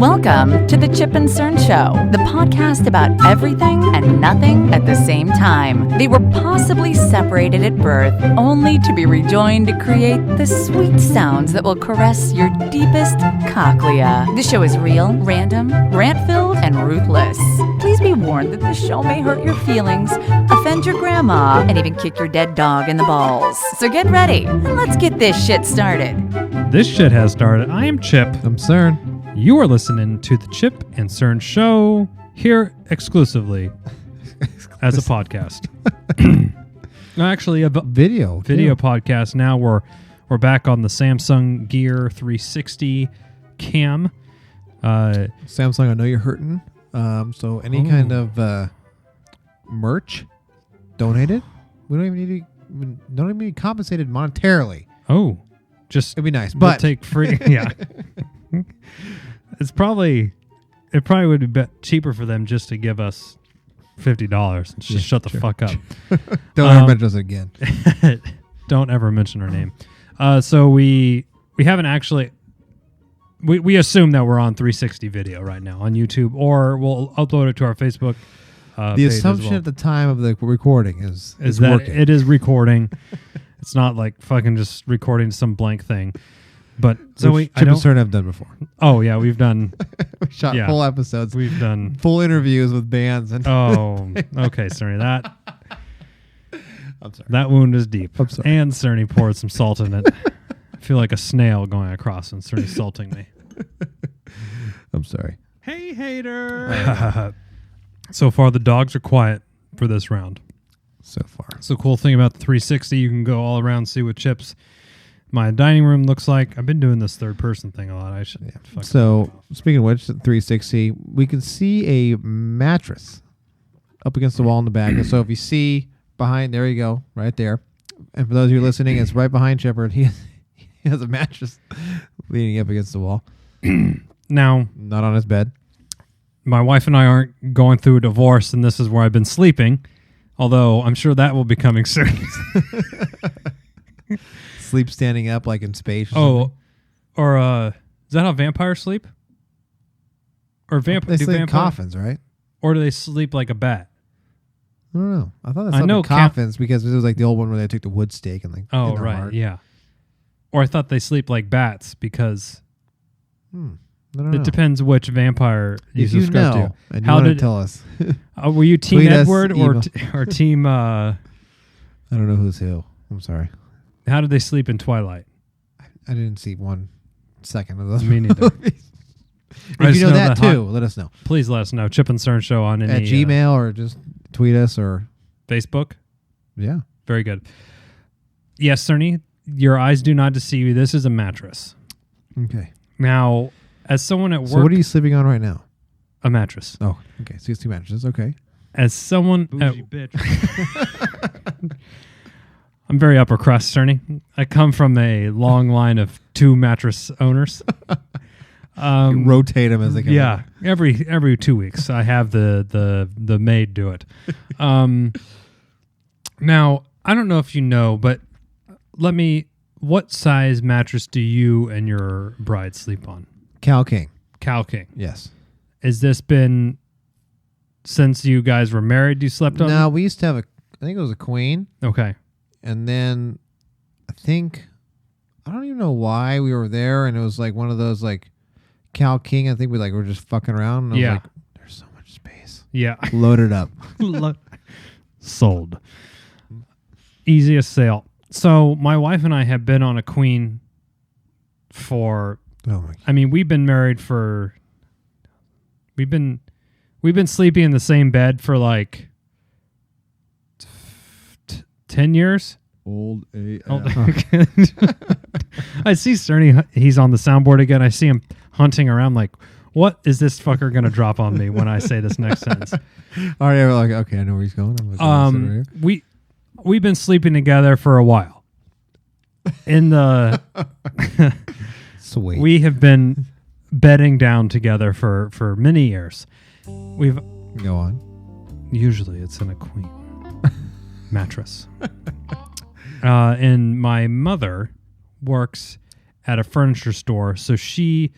Welcome to the Chip and Cern Show, the podcast about everything and nothing at the same time. They were possibly separated at birth, only to be rejoined to create the sweet sounds that will caress your deepest cochlea. The show is real, random, rant-filled, and ruthless. Please be warned that the show may hurt your feelings, offend your grandma, and even kick your dead dog in the balls. So get ready, and let's get this shit started. This shit has started. I am Chip. I'm Cern. You are listening to the Chip and Cern Show here exclusively as a podcast. Actually, a video podcast. Now we're back on the Samsung Gear 360 cam. Samsung, I know you're hurting. So any kind of merch, donate it. We don't even need to be compensated monetarily. Oh, just it'd be nice, we'll but take free. Yeah. It probably would be cheaper for them just to give us $50 and just shut the fuck up. Don't ever mention us again. Don't ever mention our name. So we haven't actually. We assume that we're on 360 video right now on YouTube, or we'll upload it to our Facebook. The assumption at the time of the recording is that working. It is recording. It's not like fucking just recording some blank thing. But so Chip and Cern have done before. Oh yeah, we've done. We shot full episodes. We've done full interviews with bands and. Oh, okay, Cerny. I'm sorry. That wound is deep. I'm sorry. And Cerny poured some salt in it. I feel like a snail going across and Cerny salting me. I'm sorry. Hey, hater. So far, the dogs are quiet for this round. So far. It's the cool thing about the 360. You can go all around and see what Chip's my dining room looks like. I've been doing this third person thing a lot. I should. Yeah. So speaking of which, 360, we can see a mattress up against the wall in the back. And so if you see behind, there you go, right there. And for those of you listening, it's right behind Shepard. He has a mattress leaning up against the wall. Now, not on his bed. My wife and I aren't going through a divorce, and this is where I've been sleeping. Although I'm sure that will be coming soon. Sleep standing up like in space. Or is that how vampires sleep? Or they sleep in coffins, right? Or do they sleep like a bat? I don't know. I thought they slept in coffins because it was like the old one where they took the wood stake and like. Oh right, heart. Yeah. Or I thought they sleep like bats because. It depends which vampire you subscribe to. And how did tell us? Were you Team Edward or Team? I don't know who's who. I'm sorry. How did they sleep in Twilight? I didn't see 1 second of those. Me neither. If you know that too, let us know. Please let us know. Chip and Cern Show on any at Gmail or just tweet us or Facebook. Yeah, very good. Yes, Cerny, your eyes do not deceive you. This is a mattress. Okay. Now, as someone at work, so what are you sleeping on right now? A mattress. Oh, okay. So you have 2 mattresses. Okay. As someone, bougie bitch. I'm very upper crust, Cerny. I come from a long line of 2 mattress owners. Rotate them as they come. Yeah, every 2 weeks, I have the maid do it. Now, I don't know if you know, but what size mattress do you and your bride sleep on? Cal King. Yes. Has this been since you guys were married? You slept on? No, we used to have I think it was a queen. Okay. And then I don't even know why we were there, and it was like one of those like Cal King. I think we were just fucking around. And I was like, there's so much space. Yeah. Load it up. Sold. Easiest sale. So my wife and I have been on a queen for. Oh my God. I mean, we've been married for. We've been sleeping in the same bed for like 10 years. Old AF. I see Cerny. He's on the soundboard again. I see him hunting around like, what is this fucker going to drop on me when I say this next sentence? All right, like, okay, I know where he's going. We've been sleeping together for a while. Sweet. We have been bedding down together for many years. We've go on. Usually it's in a queen mattress. And my mother works at a furniture store, so she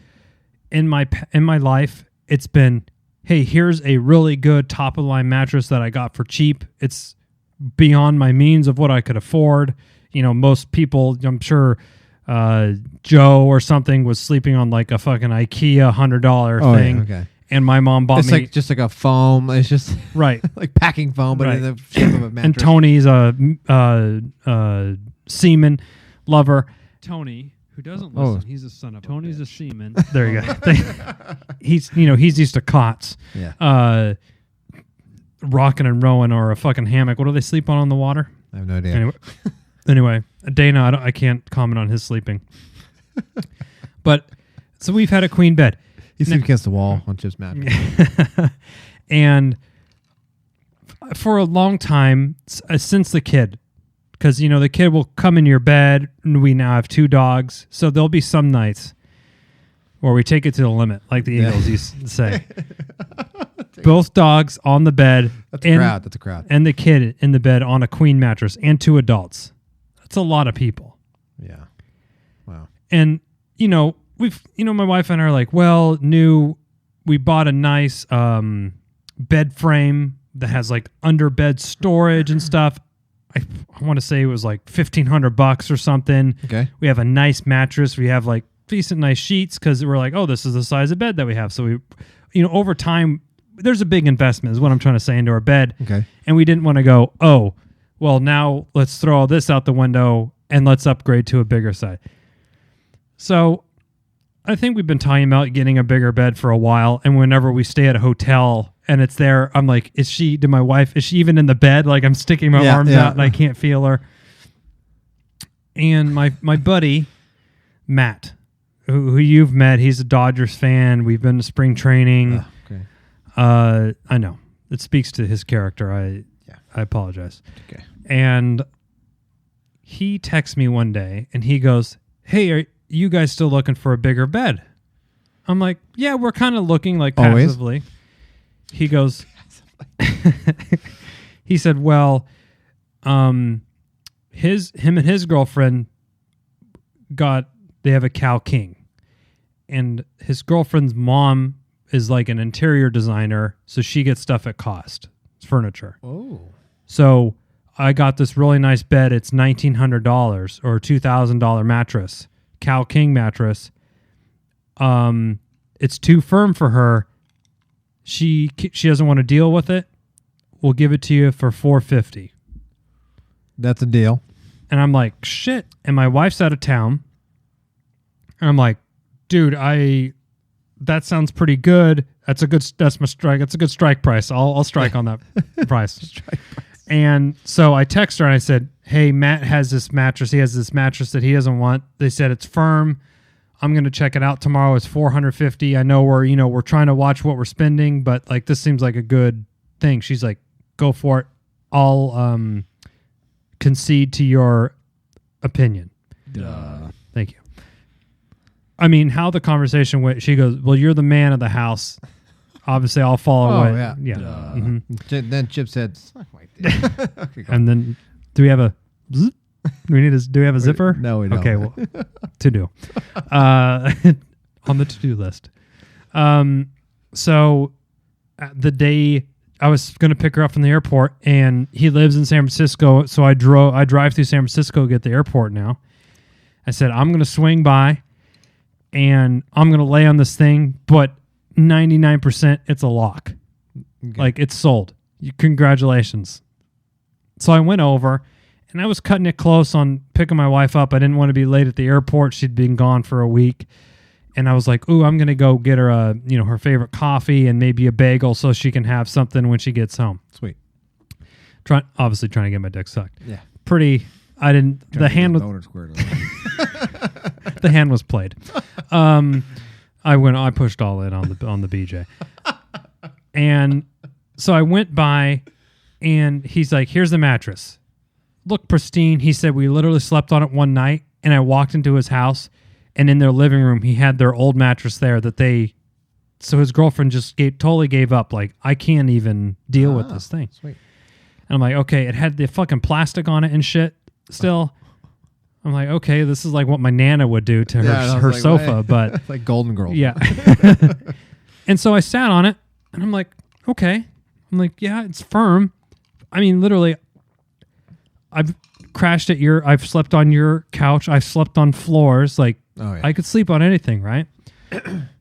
in my life, it's been, hey, here's a really good top of the line mattress that I got for cheap. It's beyond my means of what I could afford. You know, most people, I'm sure, Joe or something was sleeping on like a fucking IKEA $100 thing. Yeah, okay. And my mom bought It's me like just like a foam. It's just right, like packing foam, but in the shape of a mattress. And Tony's a seaman lover. Tony, who doesn't listen, he's a son of Tony's a seaman. There you go. He's used to cots. Yeah. Rocking and rowing or a fucking hammock. What do they sleep on the water? I have no idea. Anyway, Dana, I can't comment on his sleeping. But so we've had a queen bed. He sleeps against the wall on Chip's mattress. And for a long time, since the kid, because, you know, the kid will come in your bed, and we now have 2 dogs. So there'll be some nights where we take it to the limit, like the Eagles used to say. Both dogs on the bed. That's a crowd. And the kid in the bed on a queen mattress and 2 adults. That's a lot of people. Yeah. Wow. And, you know, my wife and I are like, well, we bought a nice bed frame that has like under bed storage and stuff. I want to say it was like $1,500 or something. Okay. We have a nice mattress. We have like decent nice sheets because we're like, oh, this is the size of bed that we have. So we, you know, over time, there's a big investment is what I'm trying to say into our bed. Okay. And we didn't want to go, oh, well, now let's throw all this out the window and let's upgrade to a bigger size. So I think we've been talking about getting a bigger bed for a while. And whenever we stay at a hotel and it's there, I'm like, is she even in the bed? Like I'm sticking my arms out and I can't feel her. And my buddy, Matt, who you've met, he's a Dodgers fan. We've been to spring training. Okay. I know. It speaks to his character. I apologize. Okay. And he texts me one day and he goes, hey, are you guys still looking for a bigger bed? I'm like, yeah, we're kind of looking like passively. Always? He goes, he said, well, him and his girlfriend they have a Cow King, and his girlfriend's mom is like an interior designer. So she gets stuff at cost. It's furniture. Oh, so I got this really nice bed. It's $1,900 or $2,000 mattress, Cow King mattress. It's too firm for her. She doesn't want to deal with it. We'll give it to you for $450. That's a deal. And I'm like, shit. And my wife's out of town. And I'm like, dude, that sounds pretty good. That's my strike. That's a good strike price. I'll strike on that price. Strike price. And so I text her and I said, hey, Matt has this mattress. He has this mattress that he doesn't want. They said it's firm. I'm going to check it out tomorrow. It's $450. I know we're trying to watch what we're spending, but like this seems like a good thing. She's like, go for it. I'll concede to your opinion. Duh. Thank you. I mean, how the conversation went, she goes, well, you're the man of the house. Obviously, I'll follow it. Yeah. Mm-hmm. Then Chip said, and then do we have a zzz? Do we have a zipper? No, we don't. Okay, well, to do. On the to-do list. So the day I was going to pick her up from the airport, and he lives in San Francisco, so I drive through San Francisco to get the airport now. I said, I'm going to swing by, and I'm going to lay on this thing, but 99% it's a lock. Okay. Like, it's sold. Congratulations. So I went over, and I was cutting it close on picking my wife up. I didn't want to be late at the airport. She'd been gone for a week. And I was like, ooh, I'm going to go get her her favorite coffee and maybe a bagel so she can have something when she gets home. Sweet. Obviously trying to get my dick sucked. Yeah. The hand was played. I pushed all in on the BJ. And so I went by and he's like, here's the mattress. Look pristine. He said we literally slept on it one night, and I walked into his house, and in their living room he had their old mattress there so his girlfriend just totally gave up. Like, I can't even deal with this thing. Sweet. And I'm like, okay, it had the fucking plastic on it and shit still. I'm like, okay, this is like what my Nana would do to her like, sofa, what? but It's like Golden Girl. yeah. And so I sat on it, and I'm like, okay. I'm like, yeah, it's firm. I mean, literally, I've crashed at I've slept on your couch. I've slept on floors. Like, I could sleep on anything, right?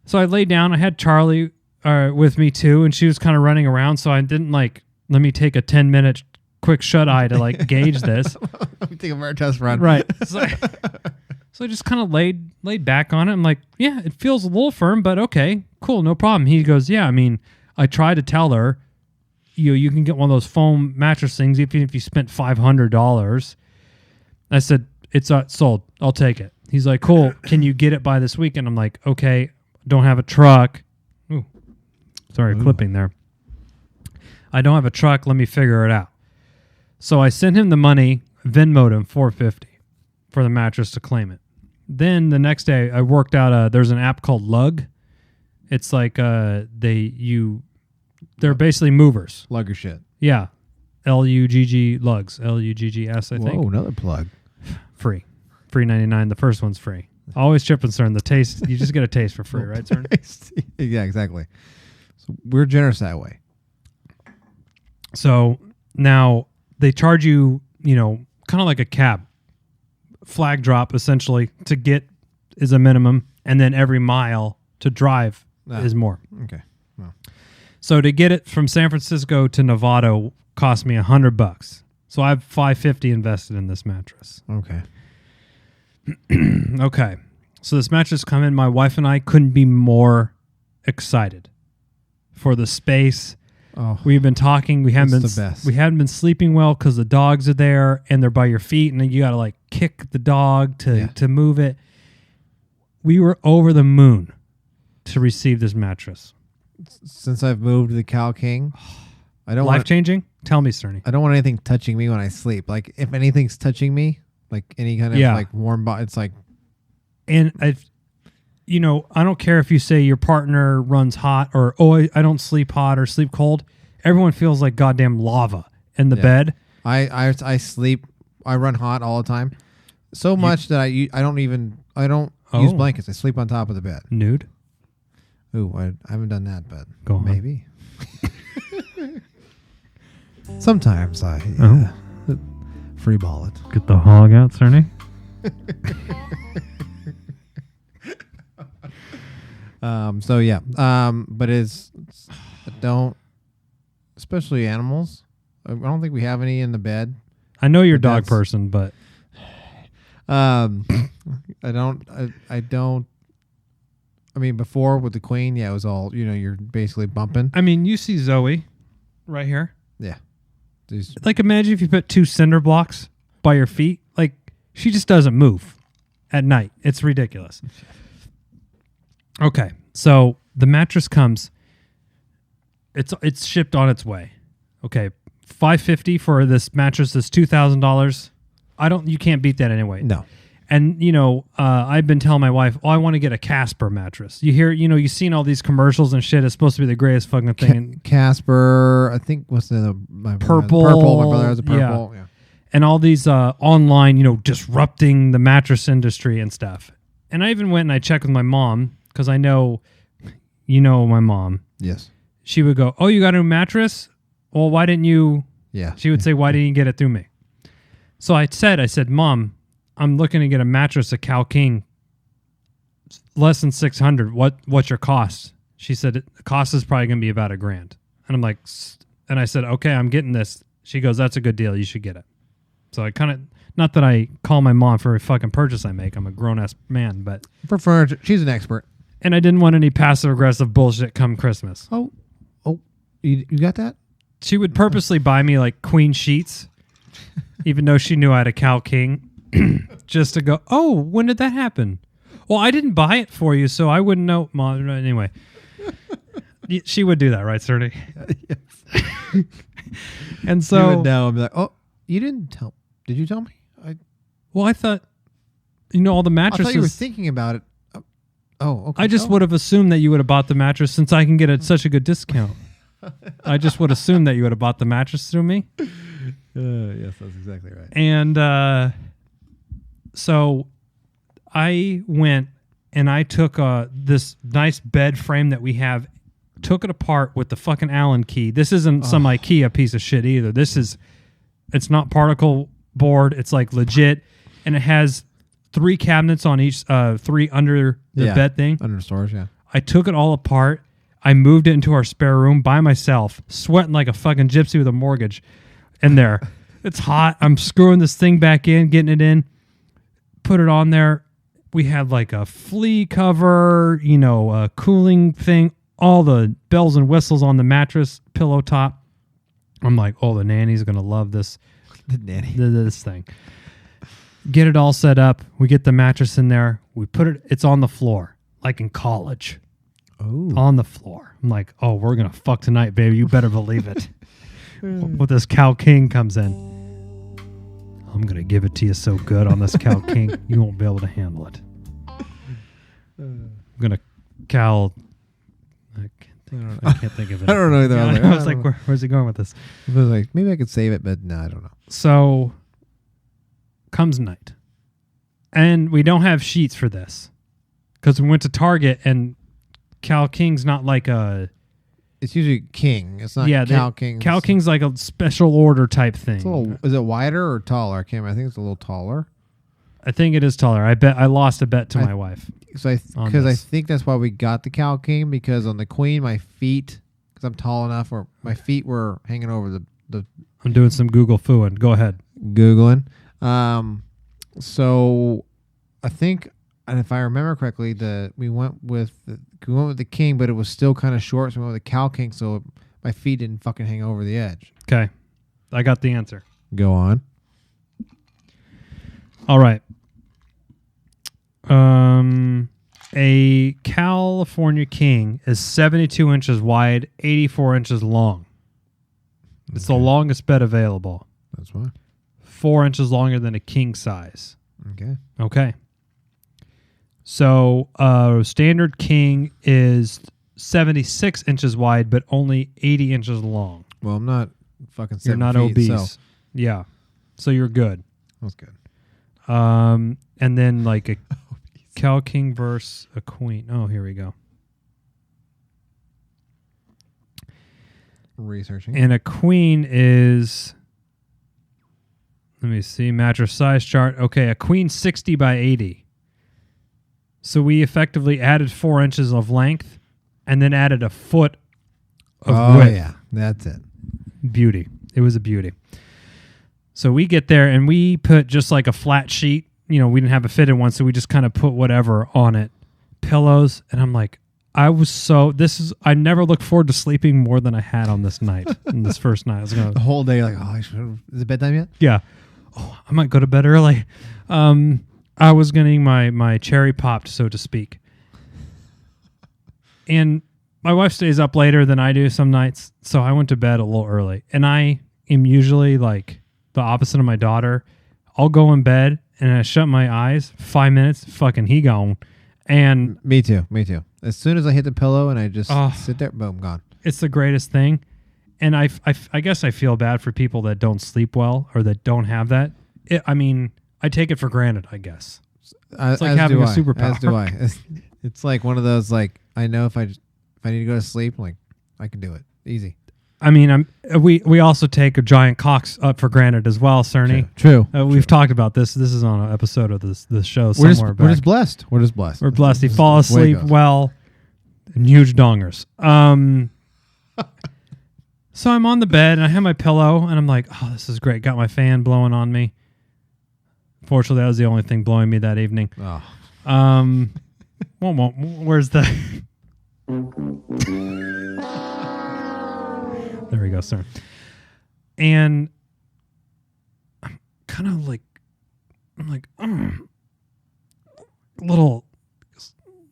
So I laid down. I had Charlie with me too, and she was kind of running around. So I didn't let me take a 10-minute quick shut eye to gauge this. Let me take a test run. Right. So I just kind of laid back on it. I'm like, yeah, it feels a little firm, but okay, cool, no problem. He goes, yeah, I mean, I tried to tell her, you can get one of those foam mattress things even if you spent $500. I said, it's sold. I'll take it. He's like, cool. Can you get it by this weekend? I'm like, okay, don't have a truck. Ooh, sorry, clipping there. I don't have a truck. Let me figure it out. So I sent him the money, Venmo'd him $450 for the mattress to claim it. Then the next day, I worked out. There's an app called Lug. It's like they're basically movers. Lug your shit. Yeah, LUGG Lugs, LUGGS. I think. Whoa, another plug. Free $99. The first one's free. Always Chip and Cern. The taste, you just get a taste for free, right, Cern? Yeah, exactly. So we're generous that way. So now they charge you, kind of like a cab. Flag drop, essentially, to get is a minimum, and then every mile to drive is more. Okay. Well. So to get it from San Francisco to Novato cost me $100. So I have $550 invested in this mattress. Okay. Okay. So this mattress come in. My wife and I couldn't be more excited for the space. Oh, We've been talking. We haven't been sleeping well because the dogs are there and they're by your feet, and then you got to kick the dog to move it. We were over the moon to receive this mattress. Since I've moved to the Cal King, I don't life changing. Tell me, Cerny. I don't want anything touching me when I sleep. Like if anything's touching me, like any kind of warm body, it's like. And I don't care if you say your partner runs hot or, I don't sleep hot or sleep cold. Everyone feels like goddamn lava in the bed. I sleep. I run hot all the time, so much that I don't use blankets. I sleep on top of the bed. Nude. Ooh, I haven't done that, but go on. Maybe. Sometimes I free ball it. Get the hog out, Cerny. So yeah. But especially animals. I don't think we have any in the bed. I know you're a dog person, but I don't. I mean, before with the queen, it was all you're basically bumping. I mean, you see Zoe right here. Yeah. Imagine if you put 2 cinder blocks by your feet. She just doesn't move at night. It's ridiculous. Okay, so the mattress comes. It's shipped on its way. Okay, $550 for this mattress is $2,000. You can't beat that anyway. No. And I've been telling my wife, I want to get a Casper mattress. You hear, you've seen all these commercials and shit. It's supposed to be the greatest fucking thing. Casper, I think what's my purple. Purple. My brother has a purple. Yeah. And all these online, disrupting the mattress industry and stuff. And I even went and I checked with my mom because I know, my mom. Yes. She would go, "Oh, you got a new mattress? Well, why didn't you?" Yeah. She would say, "Why didn't you get it through me?" So I said, "Mom, I'm looking to get a mattress at Cal King. Less than $600. What's your cost?" She said, "The cost is probably going to be about $1,000." And I'm like, and I said, "Okay, I'm getting this." She goes, "That's a good deal. You should get it." So I kind of, not that I call my mom for every fucking purchase I make. I'm a grown ass man, but for furniture, she's an expert. And I didn't want any passive aggressive bullshit come Christmas. Oh, you got that? She would purposely buy me queen sheets, even though she knew I had a Cal King, just to go, "Oh, when did that happen?" "Well, I didn't buy it for you, so I wouldn't know, Mom." Anyway, she would do that, right, Cerny? Yes. And so you would know. I'm like, "Oh, you didn't tell. Did you tell me?" I thought, all the mattresses. I thought you were thinking about it. Oh, okay. I just would have assumed that you would have bought the mattress since I can get such a good discount. I just would assume that you would have bought the mattress through me. Yes, that's exactly right. And So I went and I took this nice bed frame that we have, took it apart with the fucking Allen key. This isn't some IKEA piece of shit either. It's not particle board. It's like legit. And it has 3 cabinets on each, 3 under the bed thing. Under storage, yeah. I took it all apart. I moved it into our spare room by myself, sweating like a fucking gypsy with a mortgage in there. It's hot. I'm screwing this thing back in, getting it in, put it on there. We had like a flea cover, a cooling thing, all the bells and whistles on the mattress, pillow top. I'm like, oh, the nanny's going to love this. The nanny. This thing. Get it all set up. We get the mattress in there. We put it, it's on the floor, like in college. Oh. On the floor. I'm like, oh, we're going to fuck tonight, baby. You better believe it. When this Cow King comes in, I'm going to give it to you so good on this Cow King, you won't be able to handle it. I'm going to cow... I can't think of it. I don't know either. I was like, where's he going with this? I was like, maybe I could save it, but no, I don't know. So, comes night. And we don't have sheets for this. Because we went to Target and Cow King's not like a... It's usually king. It's not Cow King. Cow King's like a special order type thing. It's a little, is it wider or taller? I can't remember. I think it's a little taller. I think it is taller. I lost a bet to my wife. So I think that's why we got the Cow King, because on the Queen, my feet, because I'm tall enough, or my feet were hanging over the I'm doing some Google fooing. Go ahead. Googling. So I think, and if I remember correctly, we went with the King, but it was still kind of short, so we went with the Cow King, so my feet didn't fucking hang over the edge. Okay. I got the answer. Go on. All right. A California King is 72 inches wide, 84 inches long. It's the longest bed available. That's why. 4 inches longer than a king size. Okay. So, standard king is 76 inches wide, but only 80 inches long. Well, I'm not fucking 7 You're not feet, obese. So. Yeah. So you're good. That's good. And then like a Cow King versus a queen. Oh, here we go. Researching. And a queen is, let me see, mattress size chart. Okay, a queen 60 by 80. So we effectively added 4 inches of length and then added a foot of width. Oh, yeah. That's it. Beauty. It was a beauty. So we get there and we put just like a flat sheet. We didn't have a fitted one, so we just kind of put whatever on it. Pillows. And I'm like, I never looked forward to sleeping more than I had on this night, on this first night. I was going the whole day, like, is it bedtime yet? Yeah. Oh, I might go to bed early. I was getting my cherry popped, so to speak. And my wife stays up later than I do some nights, so I went to bed a little early. And I am usually like the opposite of my daughter. I'll go in bed and I shut my eyes, 5 minutes, fucking he gone. And me too. As soon as I hit the pillow and I just sit there, boom, gone. It's the greatest thing. And I guess I feel bad for people that don't sleep well or that don't have that. I take it for granted, I guess. It's like having a superpower. As do I. It's like one of those, like, I know if I need to go to sleep, like, I can do it. Easy. We also take a giant cocks up for granted as well, Cerny. True. We've talked about this. This is on an episode of this show We're somewhere just blessed. We're blessed. You fall asleep well, and huge dongers. So I'm on the bed and I have my pillow and I'm like, oh, this is great. Got my fan blowing on me. Fortunately, that was the only thing blowing me that evening. Oh. Where's the... There we go, sir. And I'm kind of like,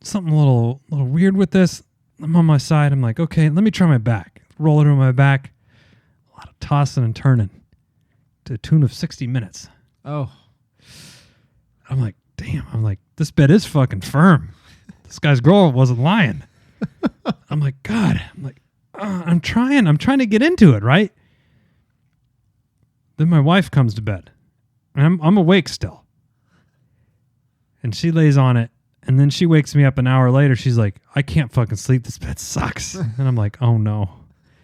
something a little weird with this. I'm on my side. I'm like, okay, let me try my back. Roll it on my back. A lot of tossing and turning to a tune of 60 minutes. Oh. I'm like, damn. I'm like, this bed is fucking firm. This guy's girl wasn't lying. I'm like, God. I'm like, I'm trying to get into it, right? Then my wife comes to bed. And I'm awake still. And she lays on it. And then she wakes me up an hour later. She's like, I can't fucking sleep. This bed sucks. And I'm like, oh no.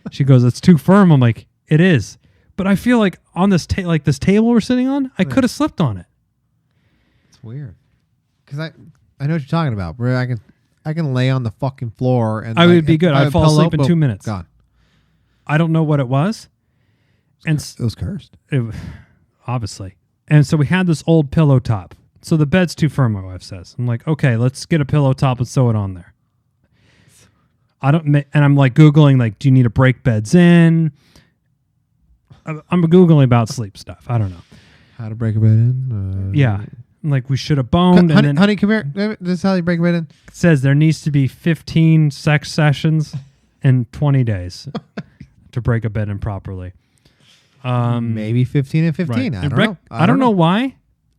She goes, it's too firm. I'm like, it is. But I feel like on this this table we're sitting on, I could have slept on it. It's weird. Because I know what you're talking about. Where I can lay on the fucking floor and I would be good. I'd fall asleep in 2 minutes. Gone. I don't know what it was. And It was cursed. Obviously. And so we had this old pillow top. So the bed's too firm, my wife says. I'm like, okay, let's get a pillow top and sew it on there. And I'm like Googling, like, do you need to break beds in? I'm Googling about sleep stuff. I don't know. How to break a bed in? Yeah. I'm like, we should have boned. Honey, come here. This is how you break a bed in? It says there needs to be 15 sex sessions in 20 days to break a bed in properly. Maybe 15 and 15. Right. I don't know. I don't know why.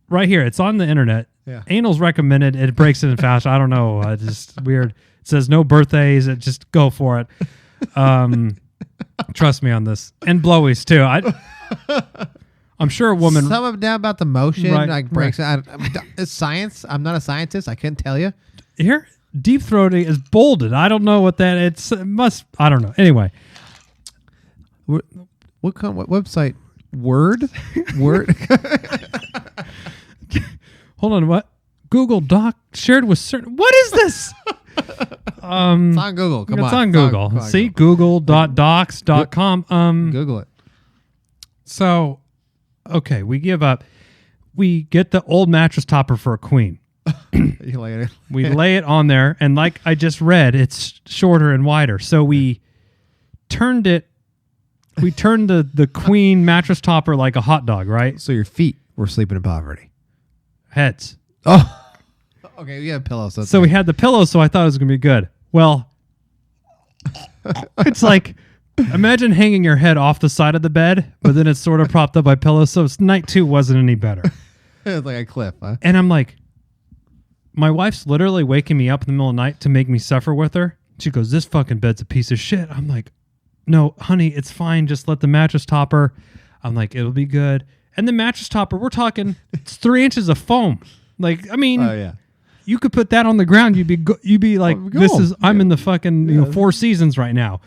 Right here, it's on the internet. Yeah. Anal's recommended. It breaks it in fast. I don't know. It's just weird. It says no birthdays. Just go for it. Trust me on this. And blowies too. I'm sure a woman. Some of them about the motion Right, breaks it. It's science. I'm not a scientist. I couldn't tell you. Here, deep throating is bolded. I don't know what that. It must. I don't know. Anyway, What website? Word. hold on. What? Google Doc shared with Cern. What is this? It's on Google. Come on. It's on Google. Come on, See, google.docs.com. Google it. So, okay, we give up. We get the old mattress topper for a queen. You lay it. We lay it on there, and like I just read, it's shorter and wider. So we turned it. We turned the queen mattress topper like a hot dog, right? So your feet were sleeping in poverty. Heads. Oh. Okay, we have pillows. So we had the pillow, so I thought it was going to be good. Well, it's like, imagine hanging your head off the side of the bed, but then it's sort of propped up by pillows. So night 2 wasn't any better. It's like a cliff, huh? And I'm like, my wife's literally waking me up in the middle of the night to make me suffer with her. She goes, this fucking bed's a piece of shit. I'm like, no, honey, it's fine. Just let the mattress topper. I'm like, it'll be good. And the mattress topper, we're talking, it's 3 inches of foam. Like, I mean, Oh yeah. you could put that on the ground. You'd be like, I'm in the fucking 4 seasons right now.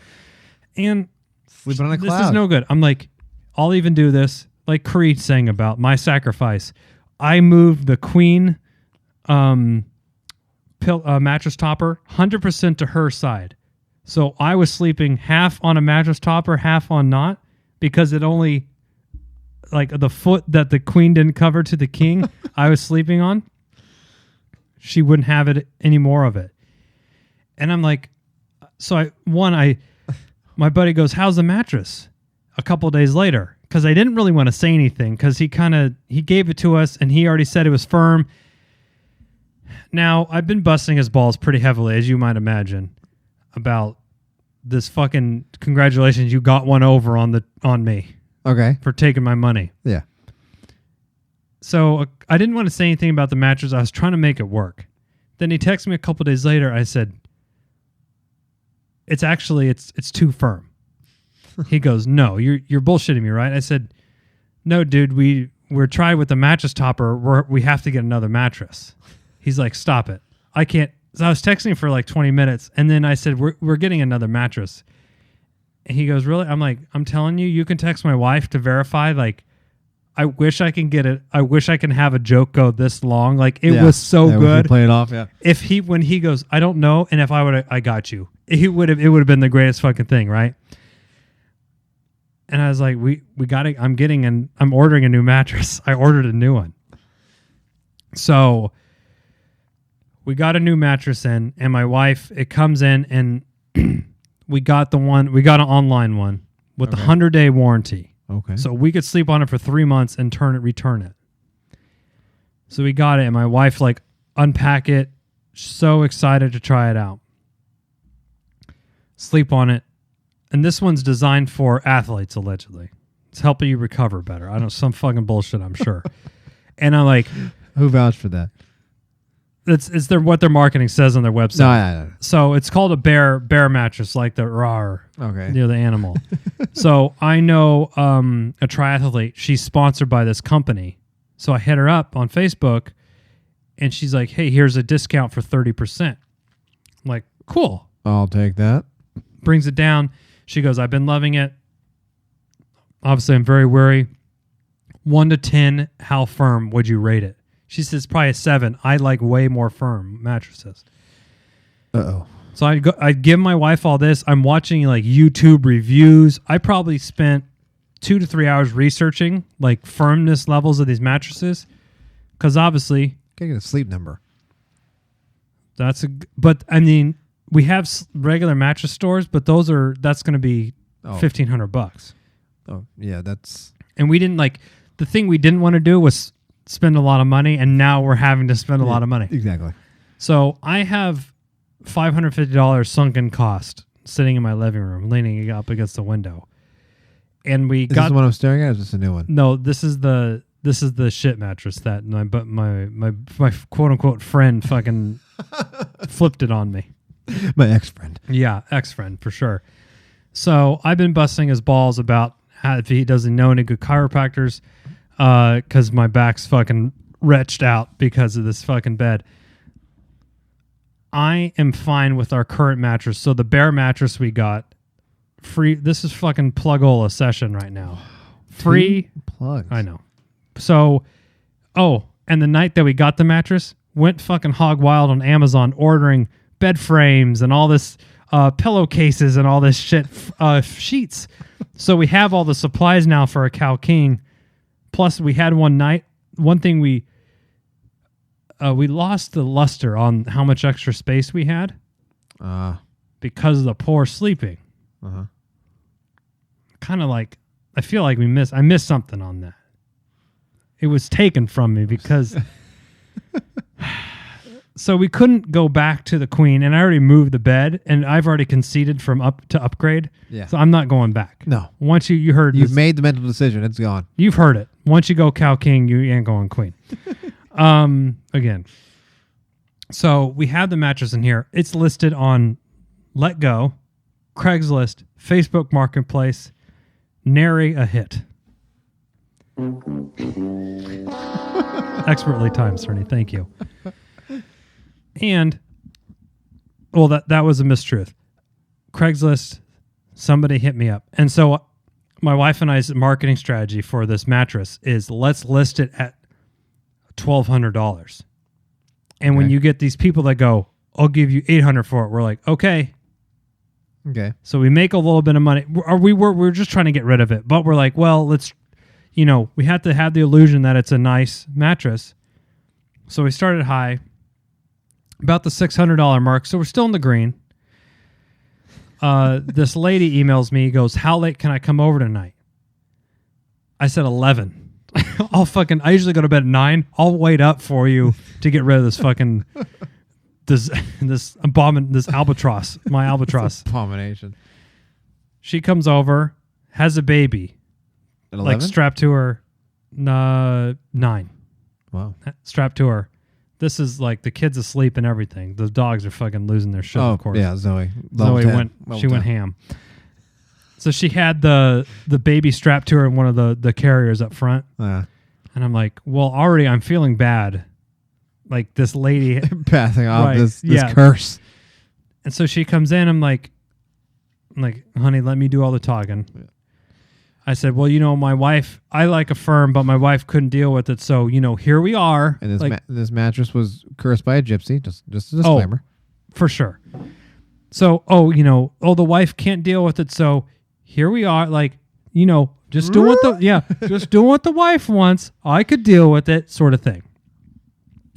And Sleeping on a this cloud. is no good. I'm like, I'll even do this. Like Creed sang about my sacrifice. I moved the queen mattress topper 100% to her side. So I was sleeping half on a mattress topper, half on not, because it only, like the foot that the queen didn't cover to the king, I was sleeping on. She wouldn't have it any more of it. And I'm like, my buddy goes, how's the mattress? A couple of days later, because I didn't really want to say anything, because he gave it to us and he already said it was firm. Now, I've been busting his balls pretty heavily, as you might imagine, about this fucking congratulations, you got one over on me. Okay. For taking my money. Yeah. So I didn't want to say anything about the mattress. I was trying to make it work. Then he texted me a couple days later. I said, it's too firm. He goes, no, you're bullshitting me, right? I said, no, dude, we're trying with the mattress topper. We have to get another mattress. He's like, stop it. I can't. So I was texting for like 20 minutes. And then I said, we're getting another mattress. And he goes, really? I'm like, I'm telling you, you can text my wife to verify. Like, I wish I can get it. I wish I can have a joke go this long. Like, it was so good. Play it off, yeah. When he goes, I don't know. And if I got you, it would have been the greatest fucking thing. Right. And I was like, we got it. I'm ordering a new mattress. I ordered a new one. So we got a new mattress in, and my wife, it comes in, and we got an online one with a 100-day warranty. Okay. So we could sleep on it for 3 months and return it. So we got it, and my wife unpack it. So excited to try it out. Sleep on it. And this one's designed for athletes, allegedly. It's helping you recover better. I don't some fucking bullshit, I'm sure. And I'm like, who vouched for that? It's what their marketing says on their website. No. So it's called a bear mattress, like the rawr. Okay. The animal. So I know a triathlete. She's sponsored by this company. So I hit her up on Facebook, And she's like, hey, here's a discount for 30%. I'm like, cool. I'll take that. Brings it down. She goes, I've been loving it. Obviously, I'm very wary. 1 to 10, how firm would you rate it? She says probably a 7. I like way more firm mattresses. Uh-oh. So I'd give my wife all this. I'm watching like YouTube reviews. I probably spent 2 to 3 hours researching like firmness levels of these mattresses. Because obviously... Gotta get a sleep number. But I mean, we have regular mattress stores, but that's going to be $1,500. Oh, yeah, that's... And we didn't the thing we didn't want to do was spend a lot of money, and now we're having to spend a lot of money. Exactly. So I have $550 sunken cost sitting in my living room, leaning up against the window. And we Is this the one I'm staring at, or is this a new one? No, this is the shit mattress that my quote unquote friend fucking flipped it on me. My ex-friend. Yeah, ex-friend for sure. So I've been busting his balls about how, if he doesn't know any good chiropractors, because my back's fucking wretched out because of this fucking bed. I am fine with our current mattress. So the Bear mattress we got free. This is fucking Plugola session right now. Free plugs. I know. So, and the night that we got the mattress, went fucking hog wild on Amazon ordering bed frames and all this pillowcases and all this shit, sheets. So we have all the supplies now for a Cow King. Plus, we had one thing we lost the luster on how much extra space we had because of the poor sleeping. Uh-huh. Kind of like, I feel like I missed something on that. It was taken from me because... So we couldn't go back to the Queen, and I already moved the bed, and I've already conceded from upgrade. Yeah. So I'm not going back. No. Once you heard... You've made the mental decision. It's gone. You've heard it. Once you go Cow King, you ain't going Queen. Again. So we have the mattress in here. It's listed on Let Go, Craigslist, Facebook Marketplace, nary a hit. Expertly timed, Cerny. Thank you. And, well, that was a mistruth. Craigslist, somebody hit me up. And so my wife and I's marketing strategy for this mattress is let's list it at $1,200. And when you get these people that go, I'll give you $800 for it, we're like, okay. Okay. So we make a little bit of money. We're just trying to get rid of it. But we're like, well, let's, we have to have the illusion that it's a nice mattress. So we started high, about the $600 mark. So we're still in the green. This lady emails me, goes, how late can I come over tonight? I said 11. I usually go to bed at 9. I'll wait up for you to get rid of this fucking this albatross, my albatross. Abomination. She comes over, has a baby, At 11? like strapped to her. 9. Wow. Strapped to her. This is like the kid's asleep and everything. The dogs are fucking losing their shit. Of course. Yeah, Zoe. Zoe went ham. So she had the baby strapped to her in one of the carriers up front. And I'm like, well, already I'm feeling bad. Like this lady passing off right, this yeah. curse. And so she comes in, I'm like, honey, let me do all the talking. Yeah. I said, well, my wife, I like a firm, but my wife couldn't deal with it. So, here we are. And this mattress was cursed by a gypsy. Just a disclaimer. For sure. So, the wife can't deal with it. So here we are. Just doing what the wife wants. I could deal with it, sort of thing.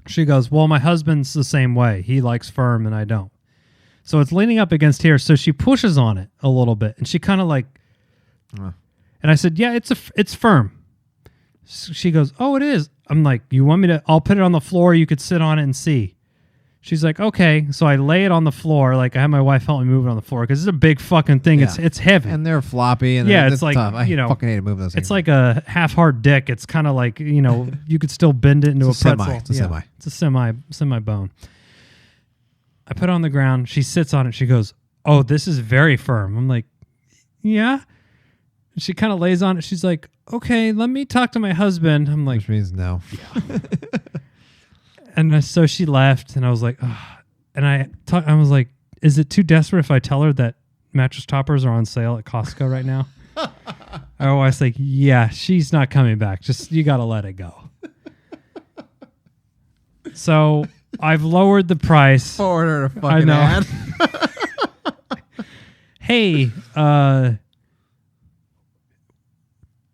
She goes, well, my husband's the same way. He likes firm and I don't. So it's leaning up against here. So she pushes on it a little bit and she kind of and I said, yeah, it's firm. She goes, oh, it is. I'm like, you want me to, I'll put it on the floor. You could sit on it and see. She's like, okay. So I lay it on the floor. Like I had my wife help me move it on the floor because it's a big fucking thing. Yeah. It's heavy. And they're floppy. And it's like, tough. I fucking hate moving those things. It's like a half-hard dick. It's kind of like, you could still bend it into a pretzel. It's a semi. It's a semi bone. I put it on the ground. She sits on it. She goes, oh, this is very firm. I'm like, yeah. She kind of lays on it. She's like, okay, let me talk to my husband. I'm like, which means no. Yeah. And so she left, and I was like, ugh. And I was like, is it too desperate if I tell her that mattress toppers are on sale at Costco right now? I was like, yeah, she's not coming back. Just, you got to let it go. So I've lowered the price. Forward her a fucking I know. ad. Hey,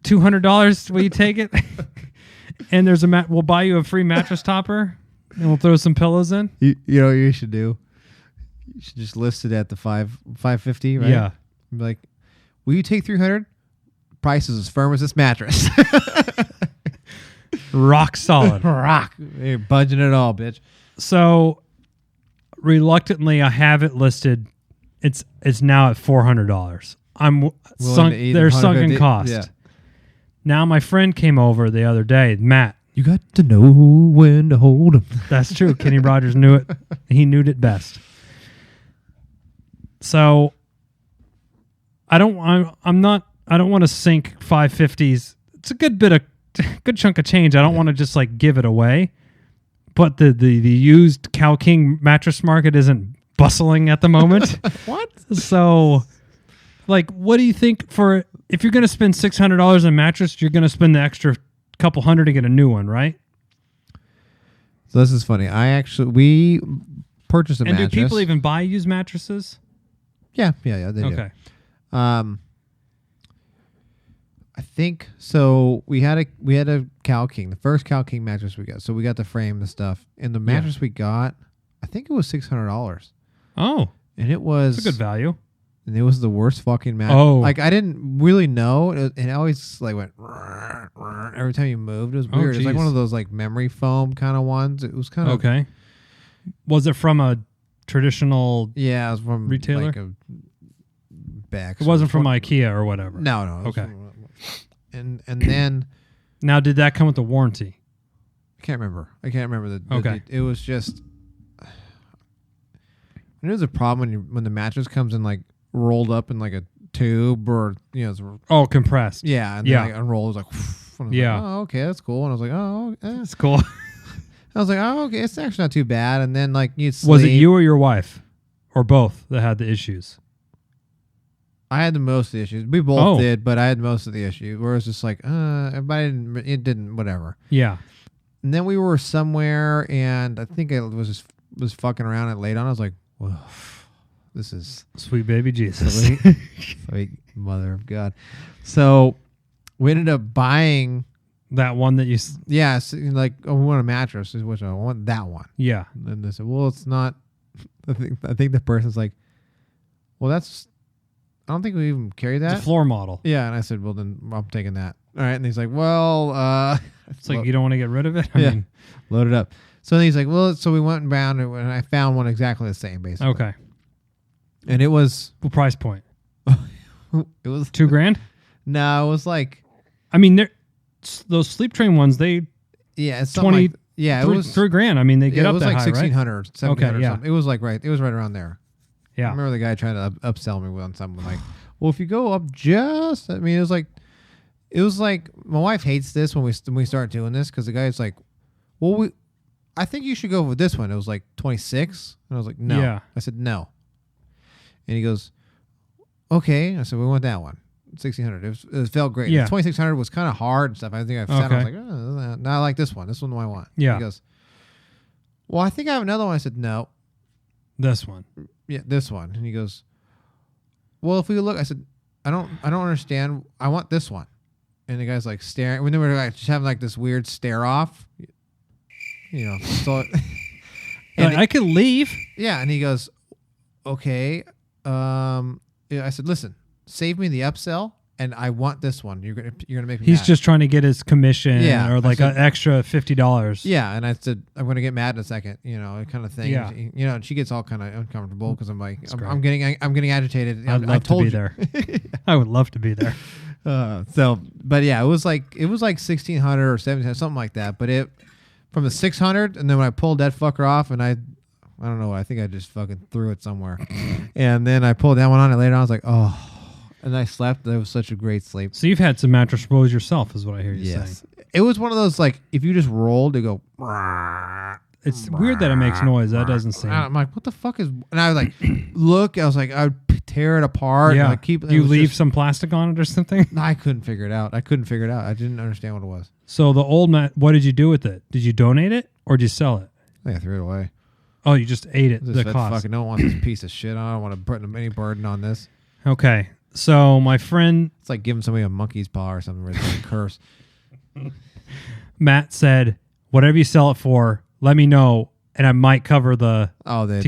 $200, will you take it? And there's we'll buy you a free mattress topper, and we'll throw some pillows in. You know what you should do? You should just list it at the $550, right? Yeah. Be like, will you take 300? Price is as firm as this mattress. Rock solid. Rock. You're budging it all, bitch. So reluctantly, I have it listed. It's now at $400. Their sunken cost. Yeah. Now my friend came over the other day, Matt. You got to know when to hold them. That's true. Kenny Rogers knew it. He knew it best. So I don't want to sink 550s. It's a good chunk of change. I don't want to just like give it away. But the used Cow King mattress market isn't bustling at the moment. What? So like, what do you think for if you're going to spend $600 on a mattress, you're going to spend the extra couple hundred to get a new one, right? So this is funny. We purchased a and mattress. do people even buy used mattresses? Yeah, they do. Okay. I think so. We had a Cow King, the first Cow King mattress we got. So we got the frame and stuff, and the mattress we got, I think it was $600. Oh, and it was that's a good value. And it was the worst fucking mattress. Oh, like I didn't really know, and it always like went every time you moved. It was weird. It was like one of those like memory foam kind of ones. It was kind of okay. Was it from a traditional? Yeah, it was from retailer. Like a back. It wasn't from IKEA or whatever. No. Okay. And then now, did that come with a warranty? I can't remember. Okay. It was just. There's a problem when the mattress comes in like rolled up in like a tube or it's compressed. Yeah, and then like unrolled. It was like yeah. Like, oh, okay, that's cool. And I was like, oh, that's cool. I was like, oh, okay, it's actually not too bad. And then like you sleep. Was it you or your wife, or both that had the issues? I had the most of the issues. We both did, but I had most of the issues. Where it was just like, it didn't, whatever. Yeah. And then we were somewhere, and I think I was fucking around and laid on. I was like, whoa, this is sweet baby Jesus, sweet mother of God. So we ended up buying that one that you. Yeah, so like I want a mattress, which I want that one. Yeah. And then they said, well, it's not. I think the person's like, well, that's. I don't think we even carry that. It's a floor model. Yeah, and I said, well, then I'm taking that. All right, and he's like, well, it's like you don't want to get rid of it. I mean, load it up. So then he's like, well, so we went and found it, and I found one exactly the same, basically. Okay. And it was what price point? It was $2,000. No, it was like. I mean, those Sleep Train ones, it's it's 20. Like, yeah, it was $3,000. I mean, they get up that high, right? It was like $1,600, $1,700. Okay, yeah. Something. It was like it was right around there. Yeah. I remember the guy trying to upsell me on something like, well, if you go up just, I mean, it was like my wife hates this when we start doing this because the guy's like, well, I think you should go with this one. It was like 26, and I was like, no. Yeah. I said no, and he goes, okay. I said we want that one, 1,600. It felt great. Yeah. 2,600 was kind of hard and stuff. I think I sat. Okay. I was like, oh, no, I like this one. This one I want. Yeah. He goes, well, I think I have another one. I said no. This one. Yeah, this one. And he goes, well, if we look, I said, I don't understand. I want this one. And the guy's like staring. We were like just having like this weird stare off. So and I could leave. Yeah, and he goes, okay. I said, listen, save me the upsell, and I want this one. You're gonna make me. He's mad. just trying to get his commission, or like an extra $50. Yeah, and I said, I'm gonna get mad in a second, kind of thing. Yeah. And she gets all kind of uncomfortable because I'm like, I'm getting agitated. I'd love to be there. I would love to be there. But yeah, it was like 1,600 or 1,700, something like that. But it from the 600, and then when I pulled that fucker off, and I don't know, I think I just fucking threw it somewhere, and then I pulled that one on, and later on I was like, oh. And I slept. It was such a great sleep. So you've had some mattress rolls yourself, is what I hear you saying. It was one of those, like, if you just rolled, they go. It's weird that it makes noise. That doesn't seem. I'm like, what the fuck is? And I was like, look. I was like, I would tear it apart. Yeah. And like keep. You leave some plastic on it or something? I couldn't figure it out. I didn't understand what it was. So the old what did you do with it? Did you donate it or did you sell it? I think I threw it away. Oh, you just ate it. I The just cost. fucking don't want this piece of shit. I don't want to put any burden on this. Okay. So my friend It's like giving somebody a monkey's paw or something where it's like a curse. Matt said, whatever you sell it for, let me know, and I might cover to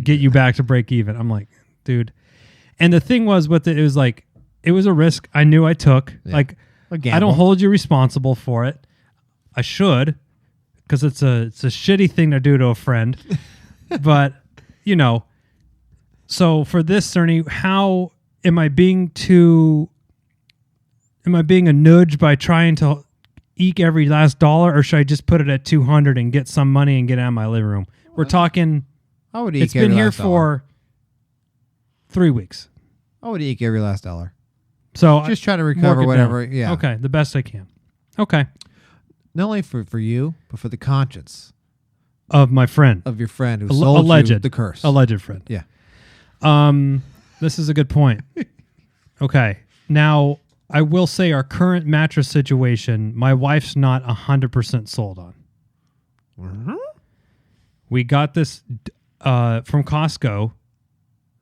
get you back to break even. I'm like, dude. And the thing was with it was like, it was a risk I knew I took. Yeah. Like, A gamble. I don't hold you responsible for it. I should, because it's a shitty thing to do to a friend. But, you know, so for this, Cerny, how am I being a nudge by trying to eke every last dollar, or should I just put it at 200 and get some money and get out of my living room? We're talking, I would eke it's been every here last dollar. for 3 weeks. I would eke every last dollar. So Just try to recover whatever. down. Yeah. Okay, the best I can. Okay. Not only for you, but for the conscience Of my friend. of your friend who sold Alleged. you the curse. Alleged friend. Yeah. This is a good point. Okay. Now, I will say our current mattress situation, my wife's not 100% sold on. Mm-hmm. We got this from Costco.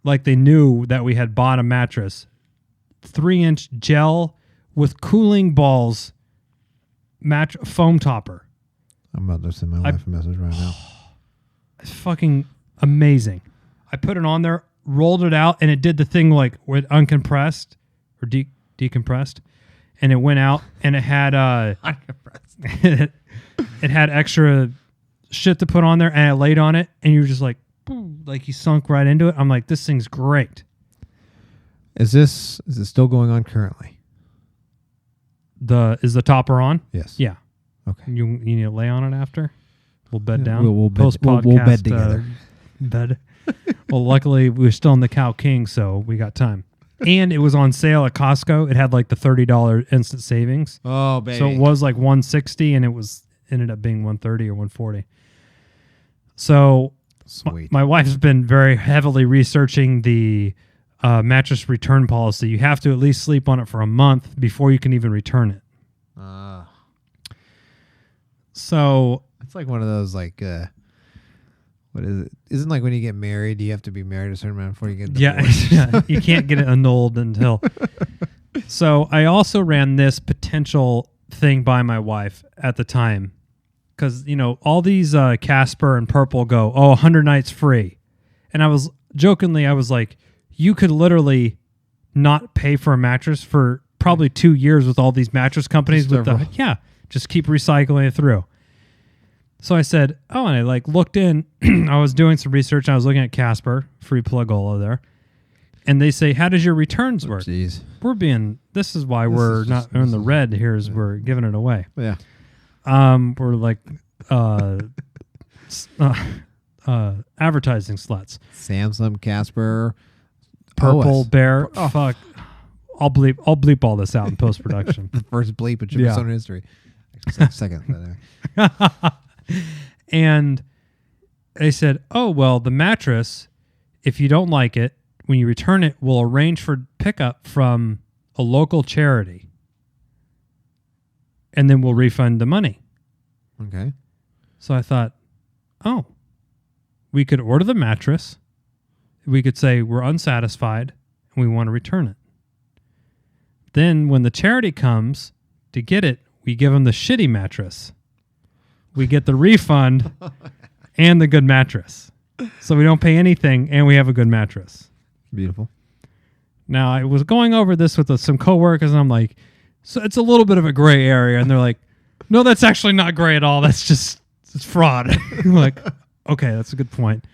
Like they knew that we had bought a mattress. 3-inch gel with cooling balls foam topper. I'm about to send my wife a message right now. It's fucking amazing. I put it on there, rolled it out, and it did the thing like with uncompressed or decompressed, and it went out, and it had it had extra shit to put on there, and I laid on it, and you were just like you sunk right into it. I'm like, this thing's great. Is it still going on currently? Is the topper on? Yes. Yeah. Okay. You need to lay on it after. We'll bed down. We'll bed, Post-podcast, we'll bed together. Bed. Well, luckily we were still in the Cow King, so we got time. And it was on sale at Costco. It had like the $30 instant savings. Oh, baby. So it was like $160, and ended up being $130 or $140. So Sweet. my wife's been very heavily researching the mattress return policy. You have to at least sleep on it for a month before you can even return it. So it's like one of those like what is it? Isn't like when you get married, you have to be married a certain amount before you get divorced. Yeah, you can't get it annulled until. So I also ran this potential thing by my wife at the time, because all these Casper and Purple go 100 nights free, and I was like, you could literally not pay for a mattress for probably 2 years with all these mattress companies just keep recycling it through. So I said, and I looked in, I was doing some research, and I was looking at Casper, free plug-ola there. And they say, how does your returns work? Jeez. This is why we're not in the red here, is we're giving it away. Yeah. We're like, advertising sluts. Samsung, Casper, Purple, OS. Bear, fuck. I'll bleep all this out in post-production. The first bleep in Chippendale history. Second. And they said, the mattress, if you don't like it, when you return it, we'll arrange for pickup from a local charity. And then we'll refund the money. Okay. So I thought, we could order the mattress. We could say we're unsatisfied and we want to return it. Then when the charity comes to get it, we give them the shitty mattress. We get the refund and the good mattress. So we don't pay anything and we have a good mattress. Beautiful. Now, I was going over this with some coworkers, and I'm like, so it's a little bit of a gray area. And they're like, no, that's actually not gray at all. It's fraud. I'm like, okay, that's a good point.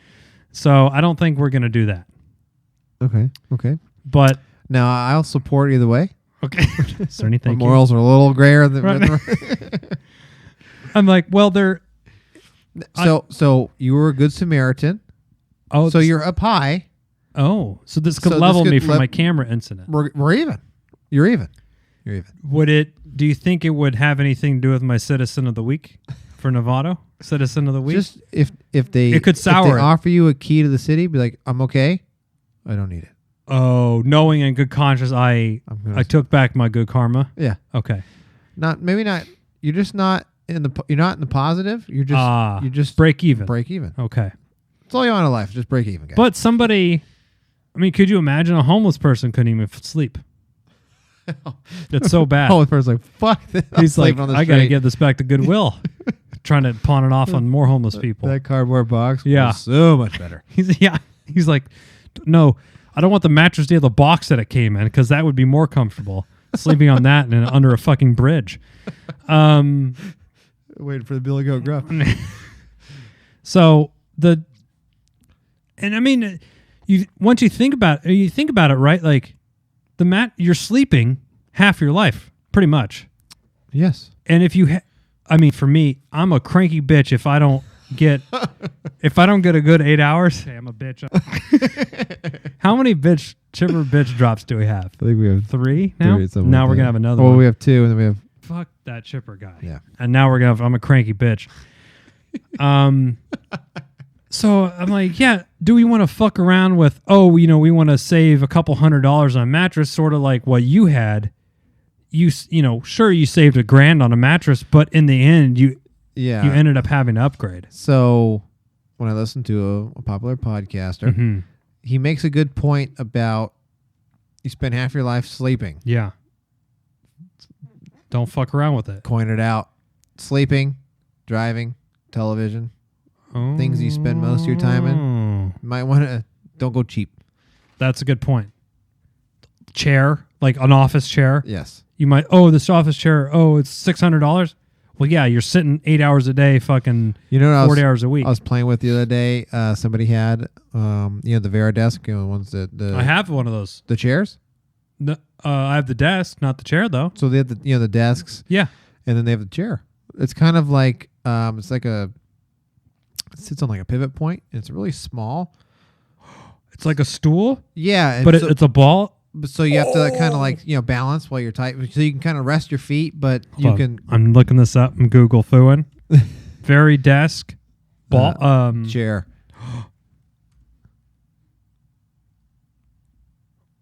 So I don't think we're going to do that. Okay. But now I'll support either way. okay. Is there anything? Morals are a little grayer than. I'm like, well, they're. So you were a good Samaritan. Oh, so you're up high. Oh, so this could level me from my camera incident. We're even. You're even. Would it? Do you think it would have anything to do with my Citizen of the Week for Novato, citizen of the week. Just if they It could sour if they it. offer you a key to the city, be like, I'm okay. I don't need it. Oh, knowing in good conscience, I took back my good karma. Yeah. Okay. Maybe not. You're just not in the. You're not in the positive. You're just break even. break even. Okay. That's all you want in life. Just break even, guys. But somebody, I mean, could you imagine a homeless person couldn't even sleep? It's so bad. Homeless person's like, fuck this. I'm He's like, sleeping on the I got to street. give this back to Goodwill. Trying to pawn it off on more homeless people. That cardboard box. Yeah. Was so much better. He's like, no, I don't want the mattress deal, the box that it came in, because that would be more comfortable. Sleeping on that and under a fucking bridge. Waiting for the bill to go gruff. So and I mean, once you think about it, right? Like you're sleeping half your life, pretty much. Yes. And if you, I mean, for me, I'm a cranky bitch if I don't get a good 8 hours. Hey, I'm a bitch. How many chipper bitch drops do we have? I think we have 3 now. Now we're gonna have another one. one. We have 2, and then we have. Fuck that chipper guy. Yeah. And now we're gonna have, I'm a cranky bitch. So I'm like, yeah, do we want to fuck around with, we want to save a couple $100 on a mattress, sort of like what you had. Sure, you saved $1,000 on a mattress, but in the end, you ended up having to upgrade. So when I listen to a popular podcaster, he makes a good point about you spend half your life sleeping. Yeah. Don't fuck around with it. Coin it out. Sleeping, driving, television, things you spend most of your time in. You might want to, don't go cheap. That's a good point. Chair, like an office chair. Yes. You might, this office chair, it's $600. Well, yeah, you're sitting 8 hours a day, fucking 40 hours a week. I was playing with the other day. Somebody had, the Veridesk, the ones that I have one of those. The chairs. No, I have the desk, not the chair, though. So they have the desks. Yeah, and then they have the chair. It's kind of like it sits on like a pivot point. And it's really small. It's like a stool. Yeah, but it's a ball. So you have to kind of like balance while you're tight, so you can kind of rest your feet, but you can. I'm looking this up. I'm Google fooing. Very desk ball chair.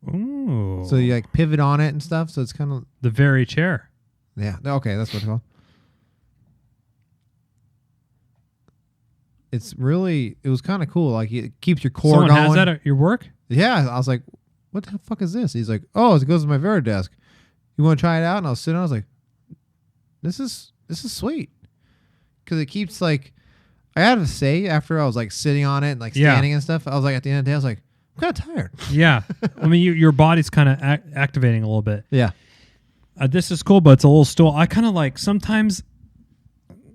Ooh. So you like pivot on it and stuff. So it's kind of the very chair. Yeah. Okay, that's what it's called. It was kind of cool. Like it keeps your core going. Someone has that going. at your work? Yeah. I was like, what the fuck is this? He's like, it goes to my Veridesk. You want to try it out? And I was sitting. I was like, this is sweet, because it keeps like. I had to say, after I was like sitting on it and like standing and stuff, I was like, at the end of the day, I was like, I'm kind of tired. Yeah. I mean, your body's kind of activating a little bit. Yeah. This is cool, but it's a little stool. I kind of like, sometimes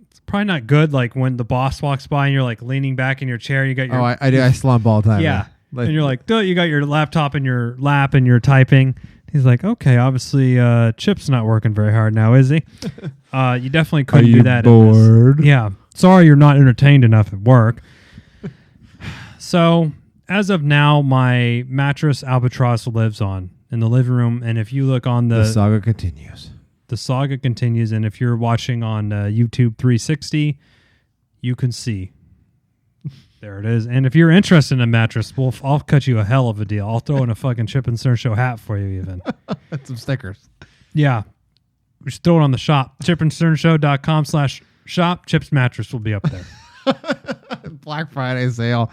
it's probably not good, like when the boss walks by and you're like leaning back in your chair. You got your. I do. I slump all the time. Yeah. And you're like, duh, you got your laptop in your lap and you're typing. He's like, okay, obviously Chip's not working very hard now, is he? You definitely couldn't do that. Bored? Yeah. Sorry you're not entertained enough at work. So, as of now, my mattress Albatross lives on in the living room. And if you look on the saga continues. The saga continues. And if you're watching on YouTube 360, you can see. There it is. And if you're interested in a mattress, I'll cut you a hell of a deal. I'll throw in a fucking Chip and Cern Show hat for you even. Some stickers. Yeah. We should throw it on the shop. chipandcernshow.com/shop. Chip's mattress will be up there. Black Friday sale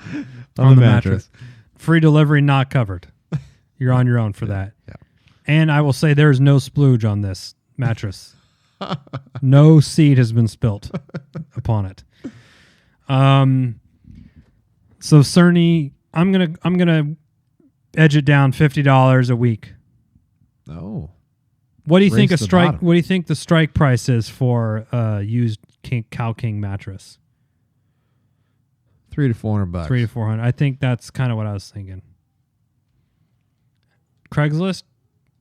on the mattress. Free delivery not covered. You're on your own for that. Yeah. And I will say there is no splooge on this mattress. No seed has been spilt upon it. So Cerny, I'm gonna edge it down $50 a week. Oh. What do you think bottom. What do you think the strike price is for used Cow King mattress? $300 to $400. $300 to $400. I think that's kind of what I was thinking. Craigslist.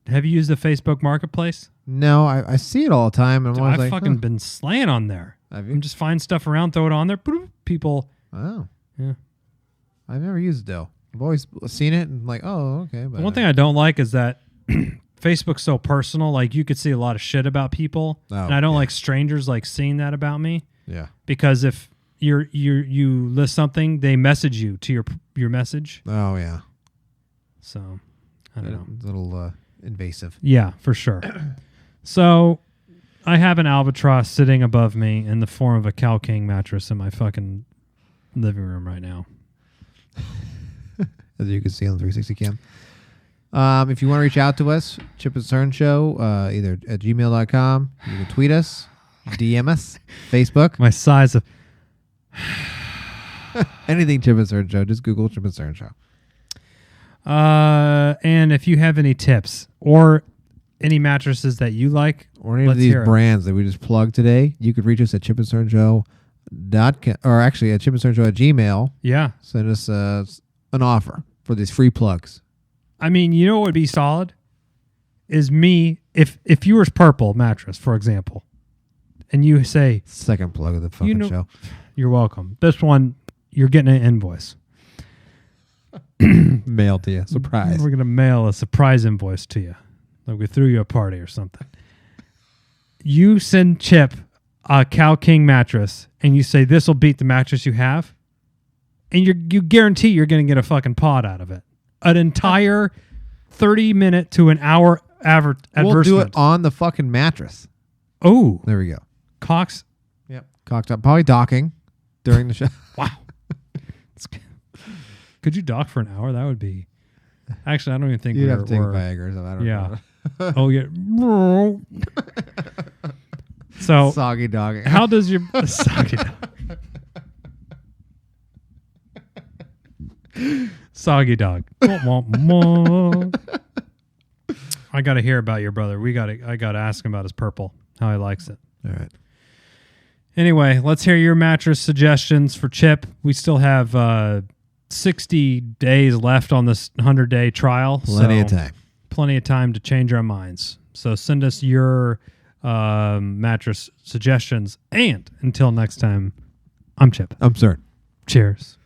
Have you used the Facebook Marketplace? No, I see it all the time. And I've fucking been slaying on there. Have you? I'm just find stuff around, throw it on there. People. Oh. Yeah. I've never used it though. I've always seen it and like, okay. But the one thing I don't like is that Facebook's so personal. Like you could see a lot of shit about people, and I don't like strangers like seeing that about me. Yeah. Because if you list something, they message you to your message. Oh yeah. So I don't know. It's a little invasive. Yeah, for sure. So I have an albatross sitting above me in the form of a Cal King mattress in my fucking living room right now. As you can see on the 360 cam. If you want to reach out to us, Chip and Cern Show, either at gmail.com. You can tweet us, DM us, Facebook. My size of Anything Chip and Cern Show. Just Google Chip and Cern Show. and if you have any tips or any mattresses that you like, Or any of these brands that we just plugged today, you could reach us at chipandcernshow.com, or actually at chipandcernshow@gmail. Yeah. Send us an offer for these free plugs. I mean, you know what would be solid? Is me, if yours purple mattress, for example, and you say, Second plug of the fucking show. You're welcome. This one, you're getting an invoice. Mail to you. Surprise. We're going to mail a surprise invoice to you. Like we threw you a party or something. You send Chip a Cal King mattress and you say, this will beat the mattress you have. And you guarantee you're going to get a fucking pod out of it. An entire 30-minute to an hour advertisement. We'll do it on the fucking mattress. Oh. There we go. Cox. Yep. Cocked up. Probably docking during the show. Wow. Could you dock for an hour? That would be... Actually, I don't even think You'd have to take Viagra. So I don't know. Oh, yeah. So... Soggy dogging. How does your... Soggy dog. Soggy dog. I got to hear about your brother. I got to ask him about his purple, how he likes it. All right. Anyway, let's hear your mattress suggestions for Chip. We still have 60 days left on this 100-day trial. Plenty of time. Plenty of time to change our minds. So send us your mattress suggestions. And until next time, I'm Chip. I'm Cern. Cheers.